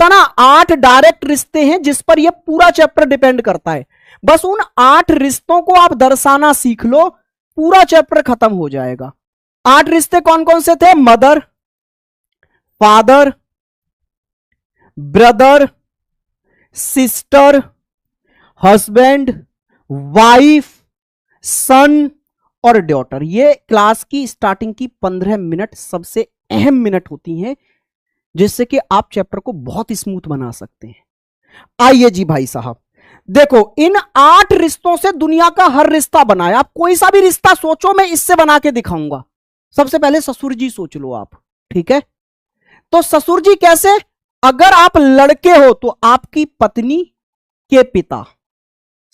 लगता ना 8 डायरेक्ट रिश्ते हैं जिस पर यह पूरा चैप्टर डिपेंड करता है। बस उन 8 रिश्तों को आप दर्शाना सीख लो, पूरा चैप्टर खत्म हो जाएगा। 8 रिश्ते कौन कौन से थे? Mother, father, brother, sister, husband, wife, son और डॉटर। ये क्लास की स्टार्टिंग की 15 मिनट सबसे अहम मिनट होती हैं, जिससे कि आप चैप्टर को बहुत स्मूथ बना सकते हैं। आइए जी भाई साहब, देखो इन 8 रिश्तों से दुनिया का हर रिश्ता बनाया। आप कोई सा भी रिश्ता सोचो, मैं इससे बना के दिखाऊंगा। सबसे पहले ससुर जी सोच लो आप, ठीक है? तो ससुर जी कैसे? अगर आप लड़के हो तो आपकी पत्नी के पिता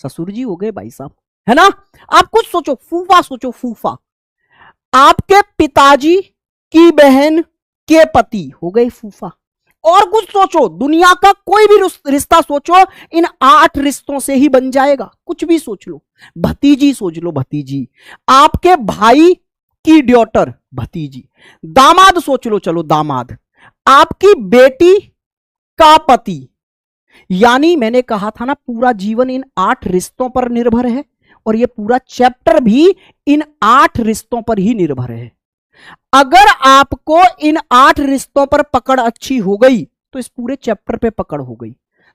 ससुर जी हो गए भाई साहब, है ना? आप कुछ सोचो, फूफा सोचो, फूफा। आपके पिताजी की बहन के पति हो गए फूफा। और कुछ सोचो, दुनिया का कोई भी रिश्ता सोचो, इन 8 रिश्तों से ही बन जाएगा। कुछ भी सोच लो, भतीजी सोच लो, भतीजी। आपके भाई की डॉटर भतीजी। दामाद सोच लो, चलो दामाद। आपकी बेटी का पति। यानी मैंने कहा था ना, पूरा जीवन इन 8 रिश्तों पर निर्भर है, और यह पूरा चैप्टर भी इन 8 रिश्तों पर ही निर्भर है। अगर आपको इन 8 रिश्तों पर पकड़ अच्छी हो गई तो इस पूरे चैप्टर पे पकड़ हो गई।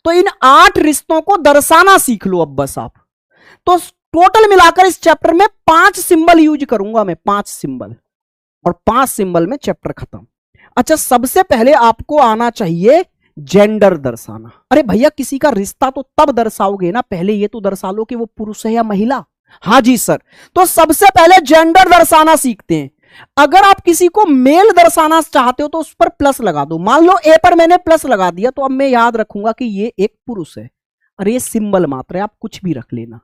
तो इन 8 रिश्तों को दर्शाना सीख लो अब बस आप। तो टोटल मिलाकर इस चैप्टर में 5 सिंबल यूज करूंगा मैं, 5 सिंबल, और 5 सिंबल में चैप्टर खत्म। अच्छा, सबसे पहले आपको आना चाहिए जेंडर दर्शाना। अरे भैया, किसी का रिश्ता तो तब दर्शाओगे ना, पहले ये तो दर्शा लो कि वो पुरुष है या महिला। हाँ जी सर, तो सबसे पहले जेंडर दर्शाना सीखते हैं। अगर आप किसी को मेल दर्शाना चाहते हो तो उस पर प्लस लगा दो। मान लो ए पर मैंने प्लस लगा दिया, तो अब मैं याद रखूंगा कि ये एक पुरुष है। अरे ये सिंबल मात्र है, आप कुछ भी रख लेना।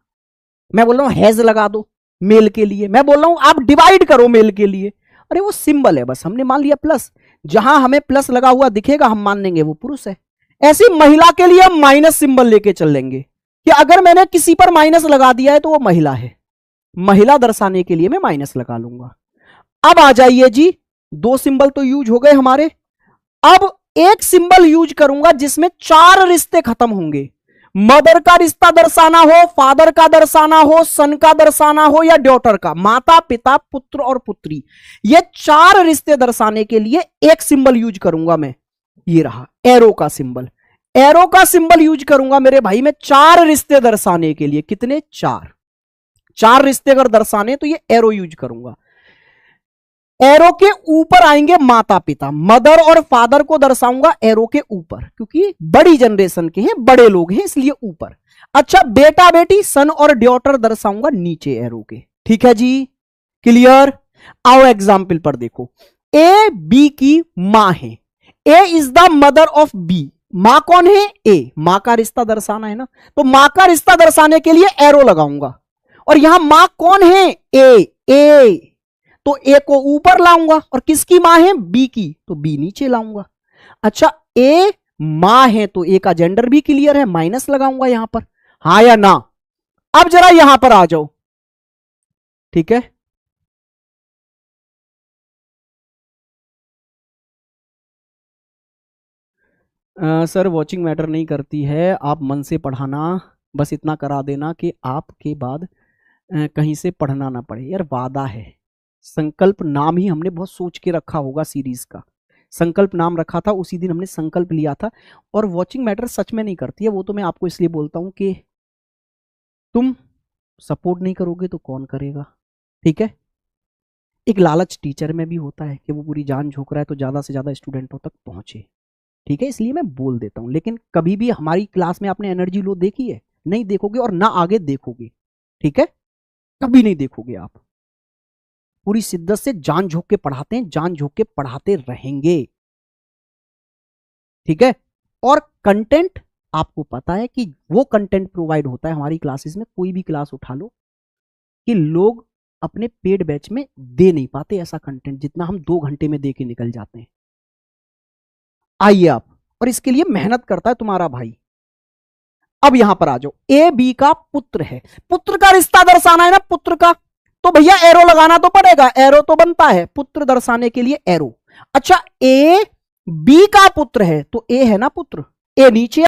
मैं बोल रहा हूं हैज लगा दो मेल के लिए, मैं बोल रहा हूं आप डिवाइड करो मेल के लिए। अरे वो सिंबल है, बस हमने मान लिया प्लस। जहां हमें प्लस लगा हुआ दिखेगा हम मान लेंगे वो पुरुष है। ऐसी महिला के लिए हम माइनस सिंबल लेके चल लेंगे कि अगर मैंने किसी पर माइनस लगा दिया है तो वो महिला है। महिला दर्शाने के लिए मैं माइनस लगा लूंगा। अब आ जाइए जी, 2 सिंबल तो यूज हो गए हमारे। अब एक सिंबल यूज करूंगा जिसमें 4 रिश्ते खत्म होंगे। मदर का रिश्ता दर्शाना हो, फादर का दर्शाना हो, सन का दर्शाना हो, या डॉटर का, माता पिता पुत्र और पुत्री, ये 4 रिश्ते दर्शाने के लिए एक सिंबल यूज करूंगा मैं। ये रहा एरो का सिंबल। एरो का सिंबल यूज करूंगा मेरे भाई मैं 4 रिश्ते दर्शाने के लिए। कितने? 4 रिश्ते अगर दर्शाने तो ये एरो यूज करूंगा। एरो के ऊपर आएंगे माता पिता, मदर और फादर को दर्शाऊंगा एरो के ऊपर, क्योंकि बड़ी जनरेशन के हैं, बड़े लोग हैं, इसलिए ऊपर। अच्छा, बेटा बेटी सन और डॉटर दर्शाऊंगा नीचे एरो के। ठीक है जी, क्लियर? आओ एग्जाम्पल पर देखो। ए बी की मां है। A is the mother of b. मां कौन है? ए। मां का रिश्ता दर्शाना है ना, तो मां का रिश्ता दर्शाने के लिए एरो लगाऊंगा। और यहां मां कौन है? ए। तो ए को ऊपर लाऊंगा, और किसकी मां है? बी की, तो बी नीचे लाऊंगा। अच्छा, ए मां है तो ए का जेंडर भी क्लियर है, माइनस लगाऊंगा यहां पर। हाँ या ना? अब जरा यहां पर आ जाओ, ठीक है? सर वॉचिंग मैटर नहीं करती है, आप मन से पढ़ाना, बस इतना करा देना कि आपके बाद कहीं से पढ़ना ना पड़े। यार वादा है, संकल्प नाम ही हमने बहुत सोच के रखा होगा सीरीज का। संकल्प नाम रखा था, उसी दिन हमने संकल्प लिया था। और वॉचिंग मैटर सच में नहीं करती है, वो तो मैं आपको इसलिए बोलता हूं कि तुम सपोर्ट नहीं करोगे तो कौन करेगा, ठीक है? एक लालच टीचर में भी होता है कि वो पूरी जान झोंक रहा है तो ज्यादा से ज्यादा स्टूडेंटों तक पहुंचे, ठीक है? इसलिए मैं बोल देता हूं। लेकिन कभी भी हमारी क्लास में आपने एनर्जी लो देखी है? नहीं देखोगे, और ना आगे देखोगे, ठीक है? कभी नहीं देखोगे आप। पूरी शिद्दत से जान झोंक के पढ़ाते हैं, जान झोंक के पढ़ाते रहेंगे, ठीक है? और कंटेंट आपको पता है कि वो कंटेंट प्रोवाइड होता है हमारी क्लासेस में, कोई भी क्लास उठा लो, कि लोग अपने पेड बैच में दे नहीं पाते ऐसा कंटेंट जितना हम 2 घंटे में दे के निकल जाते हैं। आइए आप, और इसके लिए मेहनत करता है तुम्हारा भाई। अब यहां पर आ जाओ, ए बी का पुत्र है, पुत्र का रिश्ता दर्शाना है ना, पुत्र का, तो भैया एरो लगाना तो पड़ेगा, एरो तो बनता है पुत्र दर्शाने के लिए एरो। अच्छा, ए बी का पुत्र है तो ए है ना पुत्र, ए नीचे